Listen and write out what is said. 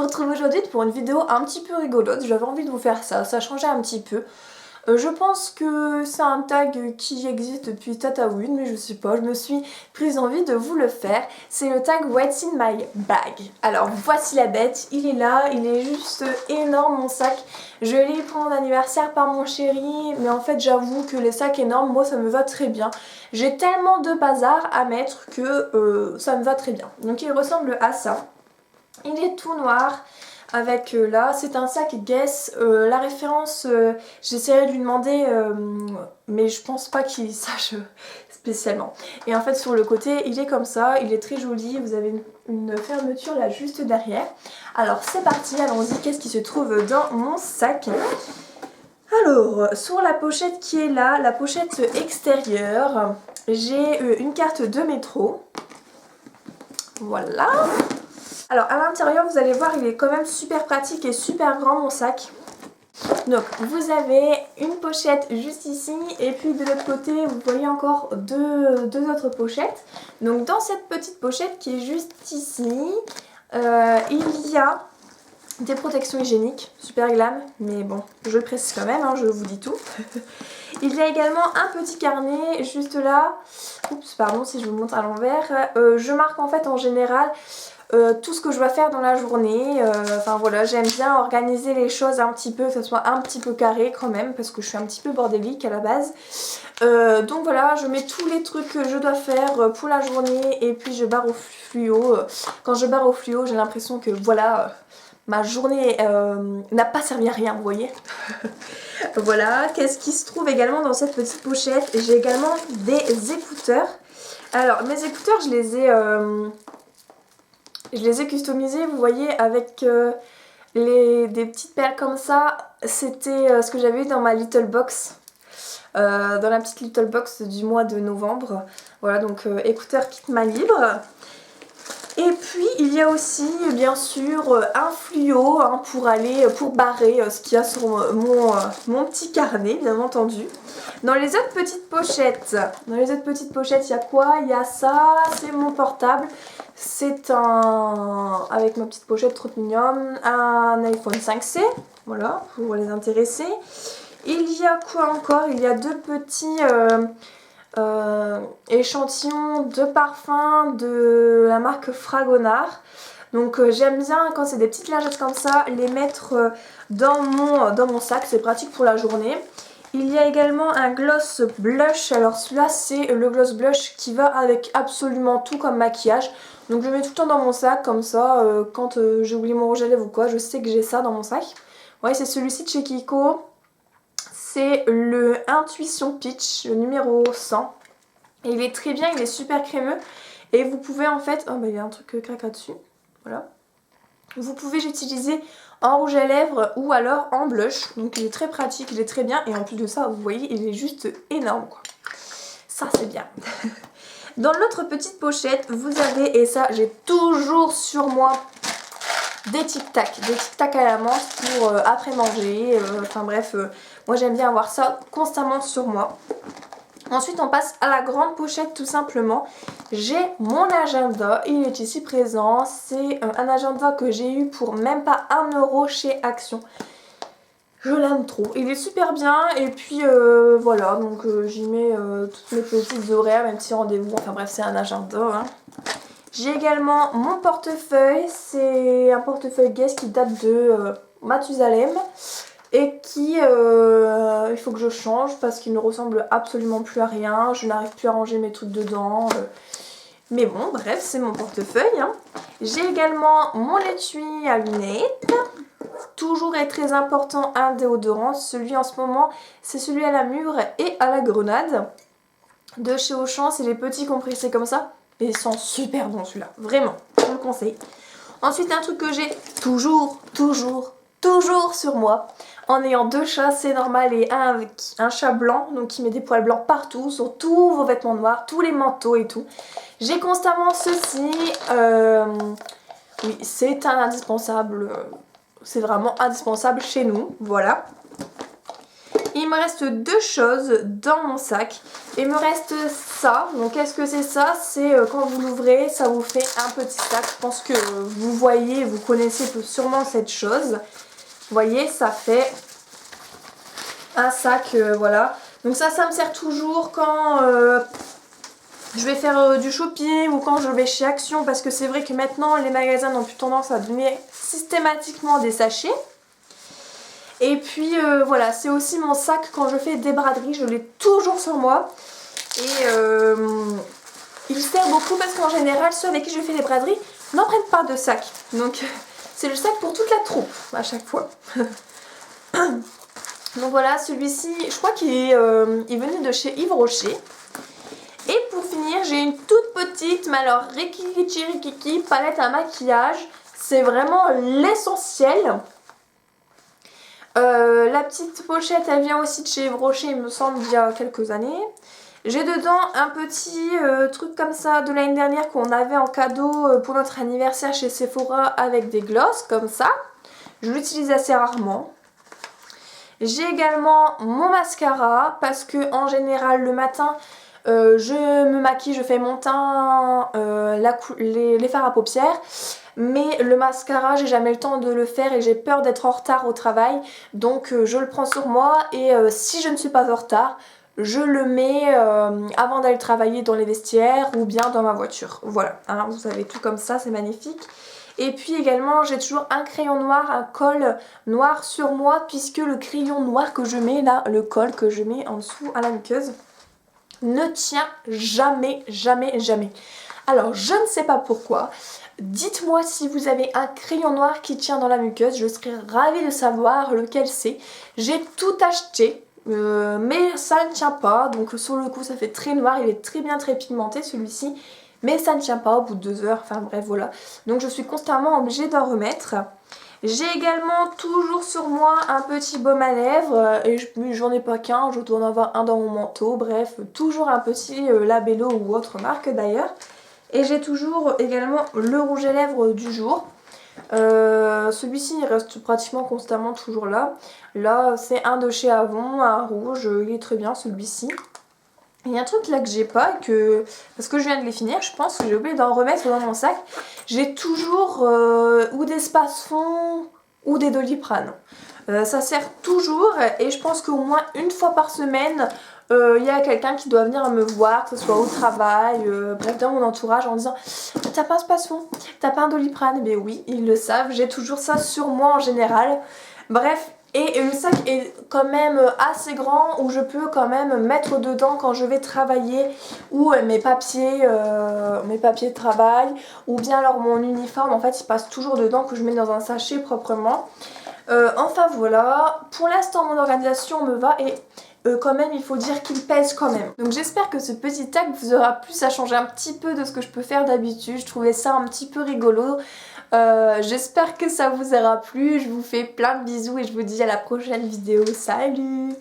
retrouve aujourd'hui pour une vidéo un petit peu rigolote. J'avais envie de vous faire ça changeait un petit peu. Je pense que c'est un tag qui existe depuis Tatawin, mais je sais pas, je me suis prise envie de vous le faire. C'est le tag What's in my bag. Alors voici la bête, il est là, il est juste énorme mon sac. Je l'ai eu pour mon anniversaire par mon chéri, mais en fait j'avoue que les sacs énormes, moi ça me va très bien. J'ai tellement de bazar à mettre que ça me va très bien. Donc il ressemble à ça. Il est tout noir avec là, c'est un sac Guess. La référence, j'essaierai de lui demander, mais je pense pas qu'il sache spécialement. Et en fait sur le côté, il est comme ça, il est très joli, vous avez une fermeture là juste derrière. Alors c'est parti, allons-y, qu'est-ce qui se trouve dans mon sac ? Alors, sur la pochette qui est là, la pochette extérieure, j'ai une carte de métro. Voilà. Alors à l'intérieur vous allez voir il est quand même super pratique et super grand mon sac. Donc vous avez une pochette juste ici et puis de l'autre côté vous voyez encore deux autres pochettes. Donc dans cette petite pochette qui est juste ici, il y a des protections hygiéniques, super glam, mais bon je le précise quand même, hein, je vous dis tout. Il y a également un petit carnet juste là. Oups pardon si je vous montre à l'envers. Je marque en fait en général tout ce que je dois faire dans la journée, enfin voilà, j'aime bien organiser les choses un petit peu, que ce soit un petit peu carré quand même, parce que je suis un petit peu bordélique à la base. Donc voilà, je mets tous les trucs que je dois faire pour la journée et puis je barre au fluo. Quand je barre au fluo, j'ai l'impression que voilà, ma journée n'a pas servi à rien, vous voyez. Voilà, qu'est-ce qui se trouve également dans cette petite pochette? J'ai également des écouteurs. Alors mes écouteurs, je les ai customisés, vous voyez, avec des petites perles comme ça. C'était ce que j'avais eu dans ma little box, dans la petite little box du mois de novembre. Voilà, donc écouteurs kit main libre. Et puis il y a aussi bien sûr un fluo hein, pour barrer ce qu'il y a sur mon petit carnet, bien entendu. Dans les autres petites pochettes, il y a quoi? Il y a ça, c'est mon portable. C'est avec ma petite pochette trop mignonne, un iPhone 5C, voilà, pour les intéresser. Il y a quoi encore? Il y a deux petits échantillons de parfums de la marque Fragonard. Donc j'aime bien quand c'est des petites lingettes comme ça, les mettre dans mon sac, c'est pratique pour la journée. Il y a également un gloss blush, alors celui-là c'est le gloss blush qui va avec absolument tout comme maquillage. Donc je le mets tout le temps dans mon sac comme ça, quand j'ai oublié mon rouge à lèvres ou quoi, je sais que j'ai ça dans mon sac. Ouais, c'est celui-ci de chez Kiko, c'est le Intuition Peach, le numéro 100. Et il est très bien, il est super crémeux. Et vous pouvez en fait, oh bah il y a un truc craque là-dessus, voilà. Vous pouvez l'utiliser en rouge à lèvres ou alors en blush. Donc il est très pratique, il est très bien. Et en plus de ça, vous voyez, il est juste énorme quoi. Ça c'est bien. Dans l'autre petite pochette, vous avez, et ça j'ai toujours sur moi, des tic-tac à la menthe pour après manger. Enfin bref, moi j'aime bien avoir ça constamment sur moi. Ensuite on passe à la grande pochette tout simplement. J'ai mon agenda, il est ici présent. C'est un agenda que j'ai eu pour même pas 1 € chez Action. Je l'aime trop, il est super bien et puis voilà, donc j'y mets toutes mes petites horaires, mes petits rendez-vous, enfin bref c'est un agenda. Hein. J'ai également mon portefeuille, c'est un portefeuille Guess qui date de Mathusalem. Et qui, il faut que je change parce qu'il ne ressemble absolument plus à rien. Je n'arrive plus à ranger mes trucs dedans. Mais bon, bref, c'est mon portefeuille. Hein. J'ai également mon étui à lunettes. Toujours et très important, un déodorant. Celui en ce moment, c'est celui à la mûre et à la grenade. De chez Auchan, c'est les petits compressés comme ça. Et ils sont super bons celui-là. Vraiment, je vous le conseille. Ensuite, un truc que j'ai toujours sur moi. En ayant 2 chats, c'est normal, et un avec un chat blanc, donc qui met des poils blancs partout, sur tous vos vêtements noirs, tous les manteaux et tout. J'ai constamment ceci. Oui, c'est un indispensable. C'est vraiment indispensable chez nous, voilà. Il il me reste deux choses dans mon sac. Il me reste ça. Donc qu'est-ce que c'est ça? C'est quand vous l'ouvrez, ça vous fait un petit sac. Je pense que vous voyez, vous connaissez sûrement cette chose. Vous voyez, ça fait un sac, voilà. Donc ça me sert toujours quand je vais faire du shopping ou quand je vais chez Action. Parce que c'est vrai que maintenant, les magasins n'ont plus tendance à donner systématiquement des sachets. Et puis voilà, c'est aussi mon sac quand je fais des braderies, je l'ai toujours sur moi. Et il sert beaucoup parce qu'en général, ceux avec qui je fais les braderies n'en prennent pas de sac. Donc c'est le sac pour toute la troupe à chaque fois. Donc voilà, celui-ci, je crois qu'il il venait de chez Yves Rocher. Et pour finir, j'ai une toute petite, mais alors rikiki palette à maquillage. C'est vraiment l'essentiel. La petite pochette, elle vient aussi de chez Yves Rocher, il me semble, il y a quelques années. J'ai dedans un petit truc comme ça de l'année dernière qu'on avait en cadeau pour notre anniversaire chez Sephora avec des glosses comme ça. Je l'utilise assez rarement. J'ai également mon mascara parce que en général le matin je me maquille, je fais mon teint, les fards à paupières. Mais le mascara, j'ai jamais le temps de le faire et j'ai peur d'être en retard au travail. Donc je le prends sur moi et si je ne suis pas en retard, je le mets avant d'aller travailler dans les vestiaires ou bien dans ma voiture. Voilà, hein, vous avez tout comme ça, c'est magnifique. Et puis également, j'ai toujours un crayon noir, un col noir sur moi puisque le crayon noir que je mets là, le col que je mets en dessous à la muqueuse, ne tient jamais, jamais, jamais. Alors, je ne sais pas pourquoi. Dites-moi si vous avez un crayon noir qui tient dans la muqueuse, je serais ravie de savoir lequel c'est. J'ai tout acheté, mais ça ne tient pas, donc sur le coup ça fait très noir, il est très bien très pigmenté celui-ci, mais ça ne tient pas au bout de 2 heures, enfin bref voilà. Donc je suis constamment obligée d'en remettre. J'ai également toujours sur moi un petit baume à lèvres, et j'en ai pas qu'un, je dois en avoir un dans mon manteau, bref, toujours un petit Labello ou autre marque d'ailleurs. Et j'ai toujours également le rouge à lèvres du jour. Celui-ci il reste pratiquement constamment toujours là. Là c'est un de chez Avon, un rouge, il est très bien celui-ci. Il y a un truc là que j'ai pas, parce que je viens de les finir, je pense que j'ai oublié d'en remettre dans mon sac. J'ai toujours ou des Spasfon ou des Doliprane. Ça sert toujours et je pense qu'au moins une fois par semaine, il y a quelqu'un qui doit venir me voir, que ce soit au travail, bref dans mon entourage en disant t'as pas un Spasfon, t'as pas un Doliprane? Mais oui, ils le savent, j'ai toujours ça sur moi en général. Bref. Et le sac est quand même assez grand où je peux quand même mettre dedans quand je vais travailler ou mes papiers de travail ou bien alors mon uniforme, en fait il passe toujours dedans que je mets dans un sachet proprement. Enfin voilà, pour l'instant mon organisation me va et quand même il faut dire qu'il pèse quand même. Donc j'espère que ce petit tag vous aura plu, ça change un petit peu de ce que je peux faire d'habitude, je trouvais ça un petit peu rigolo. J'espère que ça vous aura plu, je vous fais plein de bisous et je vous dis à la prochaine vidéo, salut!